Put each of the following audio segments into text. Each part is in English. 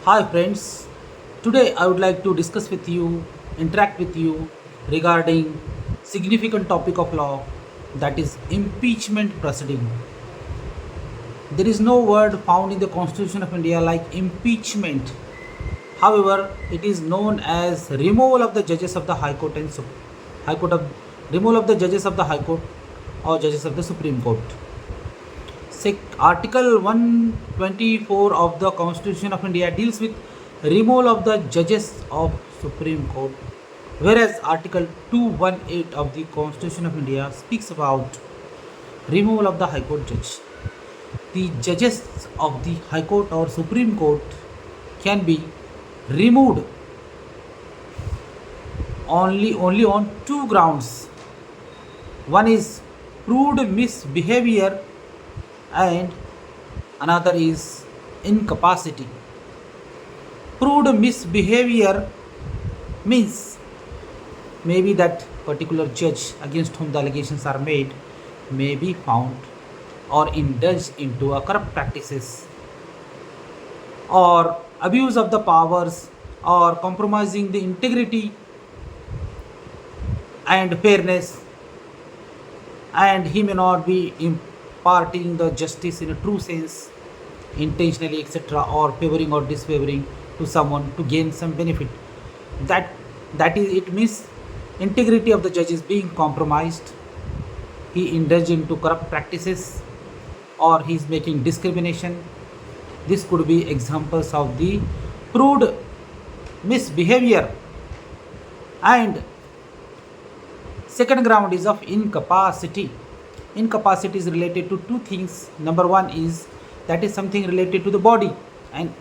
Hi friends, today I would like to discuss with you, interact with you regarding significant topic of law, that is impeachment proceeding. There is no word found in the Constitution of India like impeachment. However, it is known as removal of the judges of the High Court and High Court of removal of the judges of the High Court or judges of the Supreme Court. Article 124 of the Constitution of India deals with removal of the judges of Supreme Court, whereas Article 218 of the Constitution of India speaks about removal of the High Court judge. The judges of the High Court or Supreme Court can be removed only on two grounds. One is proved misbehavior and another is incapacity. Proved misbehavior means maybe that particular judge against whom the allegations are made may be found or indulged into a corrupt practices or abuse of the powers or compromising the integrity and fairness, and he may not be imparting the justice in a true sense intentionally, etc., or favoring or disfavoring to someone to gain some benefit. That that is it means integrity of the judge is being compromised. He indulged into corrupt practices or he is making discrimination. This could be examples of the proved misbehavior. And second ground is of incapacity. Incapacity is related to two things. Number one is that is something related to the body and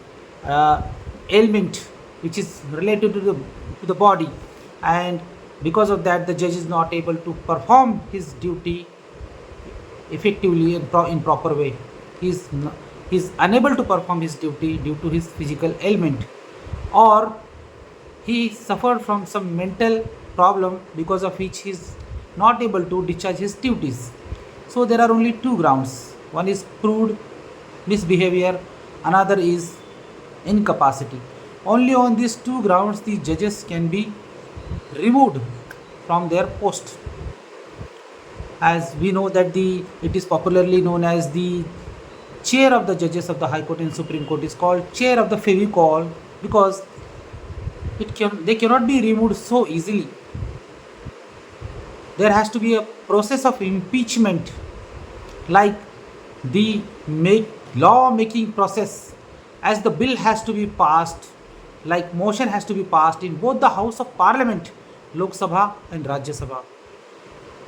uh, ailment which is related to the body, and because of that the judge is not able to perform his duty effectively in proper way. He is unable to perform his duty due to his physical ailment, or he suffered from some mental problem because of which he is not able to discharge his duties. So there are only two grounds. One is proved misbehavior, another is incapacity. Only on these two grounds the judges can be removed from their post. As we know that it is popularly known as the chair of the judges of the High Court and Supreme Court is called chair of the Fevicol, because they cannot be removed so easily. There has to be a process of impeachment, like the law making process, as the bill has to be passed, like motion has to be passed in both the House of Parliament, Lok Sabha and Rajya Sabha,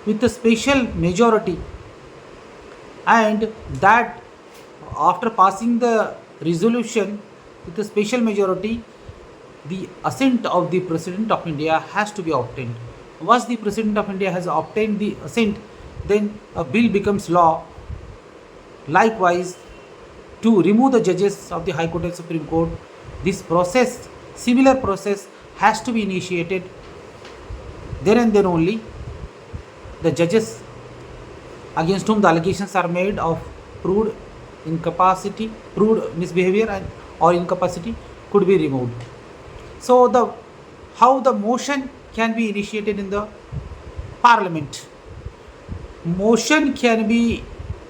with a special majority, and that after passing the resolution with a special majority, the assent of the President of India has to be obtained. Once the President of India has obtained the assent, then a bill becomes law. Likewise, to remove the judges of the High Court and Supreme Court, this process, similar process, has to be initiated. Then and then only the judges against whom the allegations are made of proved incapacity, proved misbehavior, and or incapacity could be removed. So the how the motion can be initiated in the Parliament. Motion can be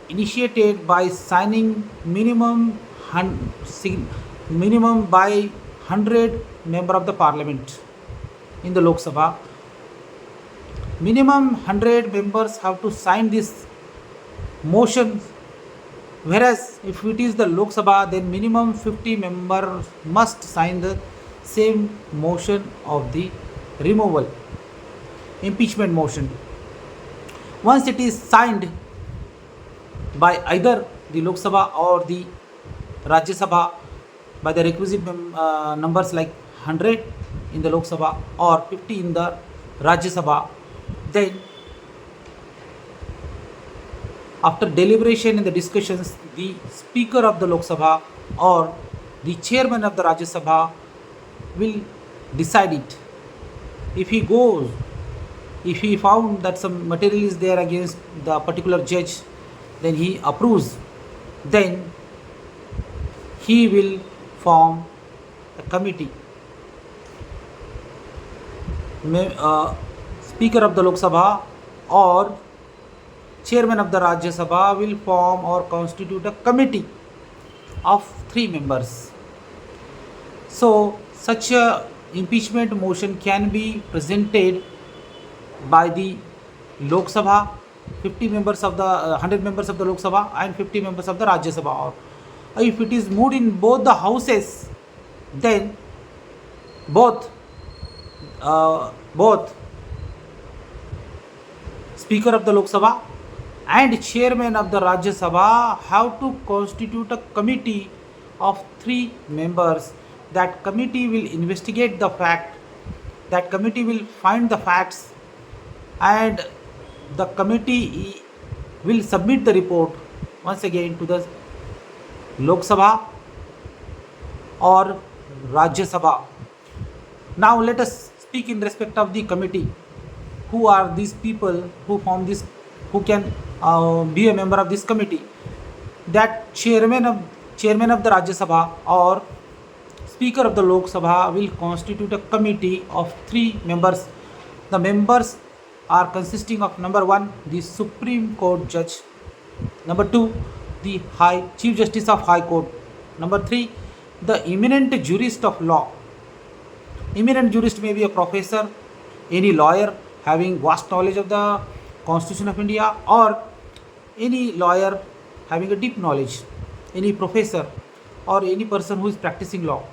initiated by signing minimum by 100 member of the Parliament. In the Lok Sabha, minimum 100 members have to sign this motion, whereas if it is the Lok Sabha, then minimum 50 members must sign the same motion of the removal, impeachment motion. Once it is signed by either the Lok Sabha or the Rajya Sabha by the requisite numbers like 100 in the Lok Sabha or 50 in the Rajya Sabha, then after deliberation and the discussions, the Speaker of the Lok Sabha or the Chairman of the Rajya Sabha will decide it. If he found that some material is there against the particular judge, then he approves. Then he will form a committee. Speaker of the Lok Sabha or Chairman of the Rajya Sabha will form or constitute a committee of 3 members. So such a impeachment motion can be presented by the Lok Sabha, 50 members of the 100 members of the Lok Sabha and 50 members of the Rajya Sabha. Or if it is moved in both the houses, then both Speaker of the Lok Sabha and Chairman of the Rajya Sabha have to constitute a committee of 3 members. That committee will investigate the fact, that committee will find the facts, and the committee will submit the report once again to the Lok Sabha or Rajya Sabha. Now let us speak in respect of the committee. Who are these people who form this, who can be a member of this committee? That chairman of the Rajya Sabha or Speaker of the Lok Sabha will constitute a committee of 3 members. The members are consisting of number 1, the Supreme Court judge; number 2, the Chief Justice of High Court; number 3, the eminent jurist of law. Eminent jurist may be a professor, any lawyer having vast knowledge of the Constitution of India, or any lawyer having a deep knowledge, any professor or any person who is practicing law.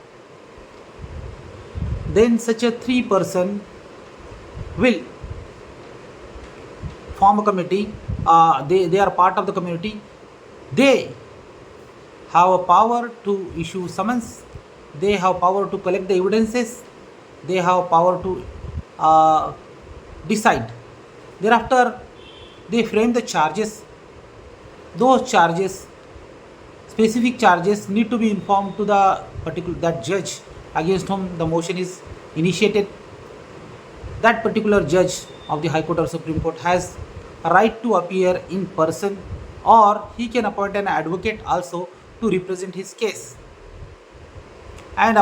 Then such a 3 person will form a committee. They are part of the community. They have a power to issue summons. They have power to collect the evidences. They have power to decide. Thereafter, they frame the charges. Those charges, specific charges, need to be informed to the that judge against whom the motion is initiated. That particular judge of the High Court or Supreme Court has a right to appear in person, or he can appoint an advocate also to represent his case. And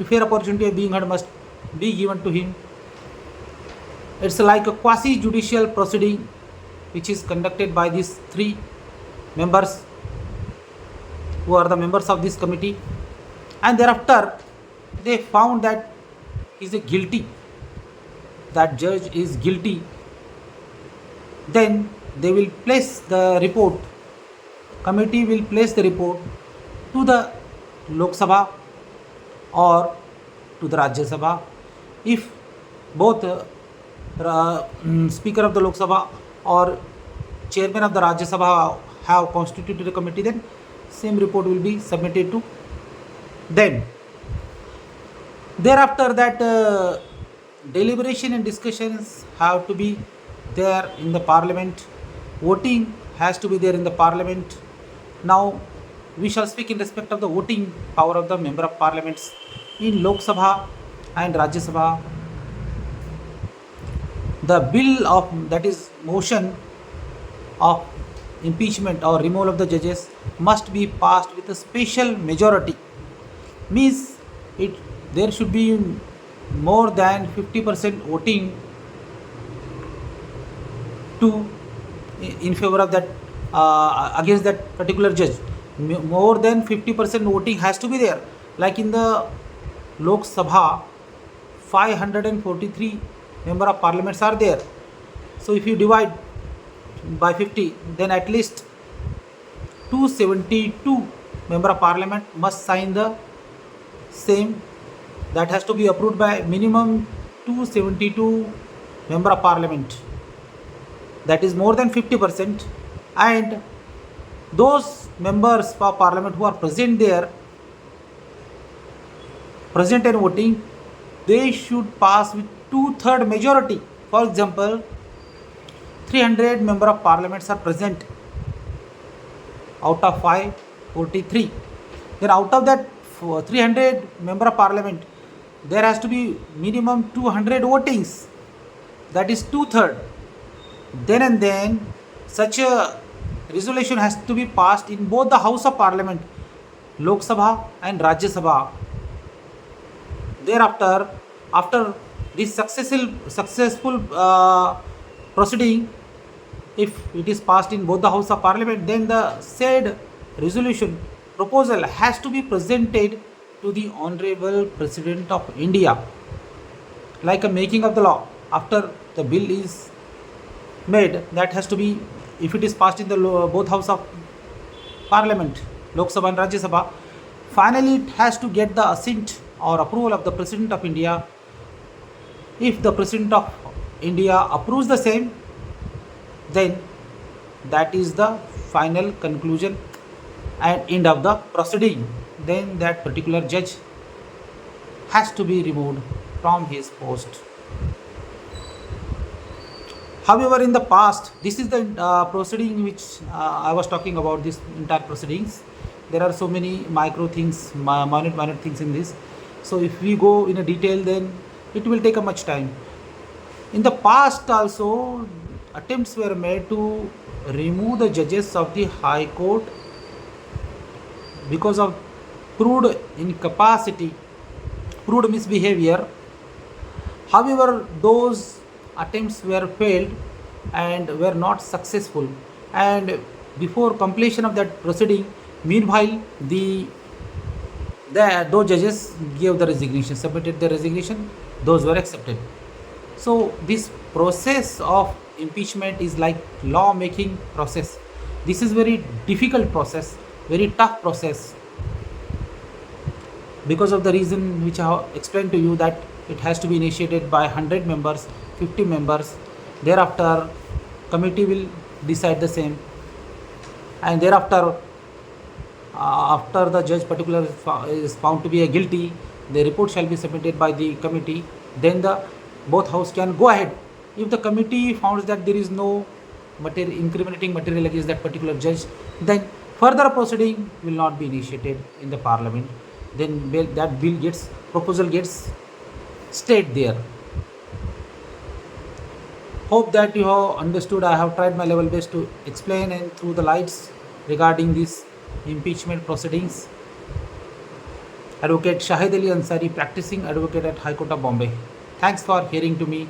fair opportunity of being heard must be given to him. It's like a quasi-judicial proceeding which is conducted by these 3 members who are the members of this committee. And thereafter, they found that he is guilty, that judge is guilty. Then they will place the report, committee will place the report to the Lok Sabha or to the Rajya Sabha. If both Speaker of the Lok Sabha or Chairman of the Rajya Sabha have constituted a committee, then same report will be submitted to them. Thereafter, that deliberation and discussions have to be there in the parliament. Voting has to be there in the parliament. Now we shall speak in respect of the voting power of the member of parliaments in Lok Sabha and Rajya Sabha. The bill of, that is motion of impeachment or removal of the judges, must be passed with a special majority. Means there should be more than 50% voting in favor of that, against that particular judge. More than 50% voting has to be there. Like in the Lok Sabha, 543 member of parliaments are there. So if you divide by 50, then at least 272 member of parliament must sign the same. That has to be approved by minimum 272 member of parliament. That is more than 50%. And those members of parliament who are present there, present and voting, they should pass with 2/3 majority. For example, 300 member of parliaments are present out of 543. Then out of that 300 member of parliament, there has to be minimum 200 votings. That is 2/3. Then and then such a resolution has to be passed in both the House of Parliament, Lok Sabha and Rajya Sabha. Thereafter, after this successful proceeding, if it is passed in both the House of Parliament, then the said resolution proposal has to be presented to the Honorable President of India, like a making of the law. After the bill is made, that has to be, if it is passed in the both House of Parliament, Lok Sabha and Rajya Sabha, finally it has to get the assent or approval of the President of India. If the President of India approves the same, then that is the final conclusion and end of the proceeding. Then that particular judge has to be removed from his post. However, in the past, this is the proceeding which I was talking about, this entire proceedings. There are so many micro things, minute things in this. So if we go in a detail, then it will take a much time. In the past also, attempts were made to remove the judges of the High Court because of proved incapacity, proved misbehavior. However, those attempts were failed and were not successful. And before completion of that proceeding, meanwhile, those judges gave the resignation, submitted the resignation. Those were accepted. So this process of impeachment is like law making process. This is very difficult process, very tough process, because of the reason which I have explained to you, that it has to be initiated by 100 members, 50 members. Thereafter, committee will decide the same, and thereafter, after the judge particular is found to be a guilty, the report shall be submitted by the committee. Then the both house can go ahead. If the committee finds that there is no incriminating material against that particular judge, then further proceeding will not be initiated in the parliament. Then that proposal gets stayed there. Hope that you have understood. I have tried my level best to explain and through the lights regarding this impeachment proceedings. Advocate Shahid Ali Ansari, practicing advocate at High Court of Bombay. Thanks for hearing to me.